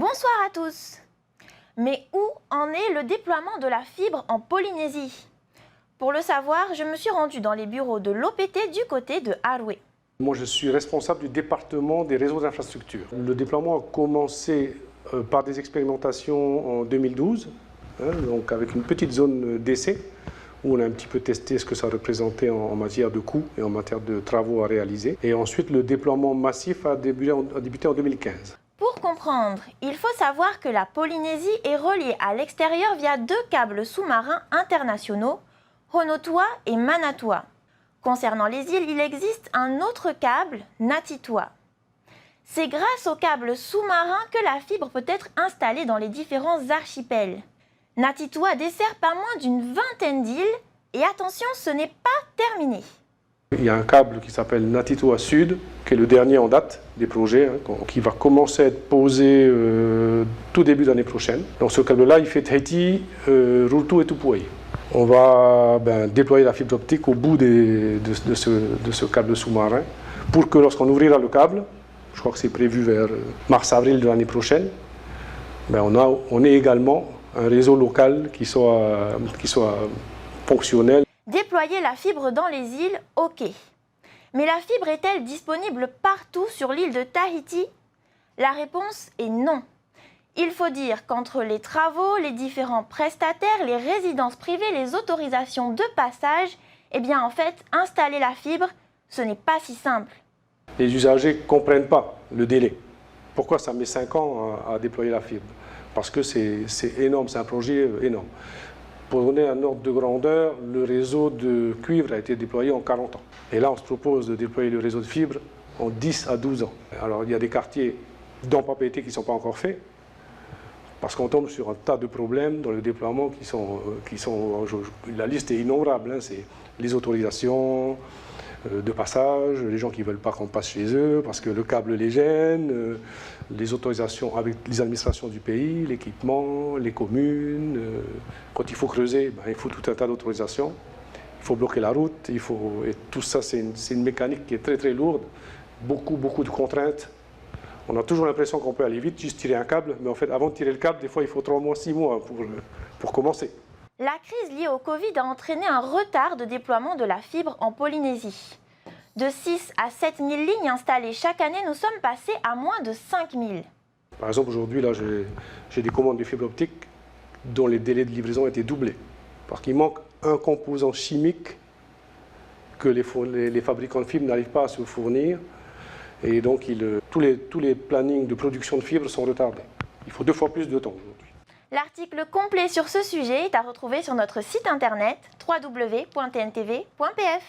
Bonsoir à tous. Mais où en est le déploiement de la fibre en Polynésie? Pour le savoir, je me suis rendue dans les bureaux de l'OPT du côté de Aroué. Moi, je suis responsable du département des réseaux d'infrastructures. Le déploiement a commencé par des expérimentations en 2012, donc avec une petite zone d'essai, où on a un petit peu testé ce que ça représentait en matière de coûts et en matière de travaux à réaliser. Et ensuite, le déploiement massif a débuté en 2015. Pour comprendre, il faut savoir que la Polynésie est reliée à l'extérieur via deux câbles sous-marins internationaux, Honotua et Manatua. Concernant les îles, il existe un autre câble, Ngatitua. C'est grâce au câble sous-marin que la fibre peut être installée dans les différents archipels. Ngatitua dessert pas moins d'une vingtaine d'îles et attention, ce n'est pas terminé. Il y a un câble qui s'appelle Ngatitua Sud, qui est le dernier en date des projets, qui va commencer à être posé tout début d'année prochaine. Donc ce câble-là, il fait Tahiti, Rutu et Tupuai. On va déployer la fibre optique au bout de ce câble sous-marin pour que lorsqu'on ouvrira le câble, je crois que c'est prévu vers mars-avril de l'année prochaine, on ait également un réseau local qui soit fonctionnel. Déployer la fibre dans les îles, ok. Mais la fibre est-elle disponible partout sur l'île de Tahiti? La réponse est non. Il faut dire qu'entre les travaux, les différents prestataires, les résidences privées, les autorisations de passage, en fait, installer la fibre, ce n'est pas si simple. Les usagers ne comprennent pas le délai. Pourquoi ça met 5 ans à déployer la fibre? Parce que c'est énorme, c'est un projet énorme. Pour donner un ordre de grandeur, le réseau de cuivre a été déployé en 40 ans. Et là, on se propose de déployer le réseau de fibre en 10 à 12 ans. Alors, il y a des quartiers dans Papeete qui ne sont pas encore faits, parce qu'on tombe sur un tas de problèmes dans le déploiement la liste est innombrable. C'est les autorisations de passage, les gens qui ne veulent pas qu'on passe chez eux parce que le câble les gêne, les autorisations avec les administrations du pays, l'équipement, les communes. Quand il faut creuser, il faut tout un tas d'autorisations. Il faut bloquer la route, et tout ça, c'est une mécanique qui est très très lourde, beaucoup de contraintes. On a toujours l'impression qu'on peut aller vite, juste tirer un câble, mais en fait, avant de tirer le câble, des fois, il faut 3 mois, 6 mois pour commencer. La crise liée au Covid a entraîné un retard de déploiement de la fibre en Polynésie. De 6 à 7 000 lignes installées chaque année, nous sommes passés à moins de 5 000. Par exemple, aujourd'hui, là, j'ai des commandes de fibre optique dont les délais de livraison ont été doublés. Parce qu'il manque un composant chimique que les fabricants de fibres n'arrivent pas à se fournir. Et donc, tous les plannings de production de fibres sont retardés. Il faut 2 fois plus de temps aujourd'hui. L'article complet sur ce sujet est à retrouver sur notre site internet www.tntv.pf.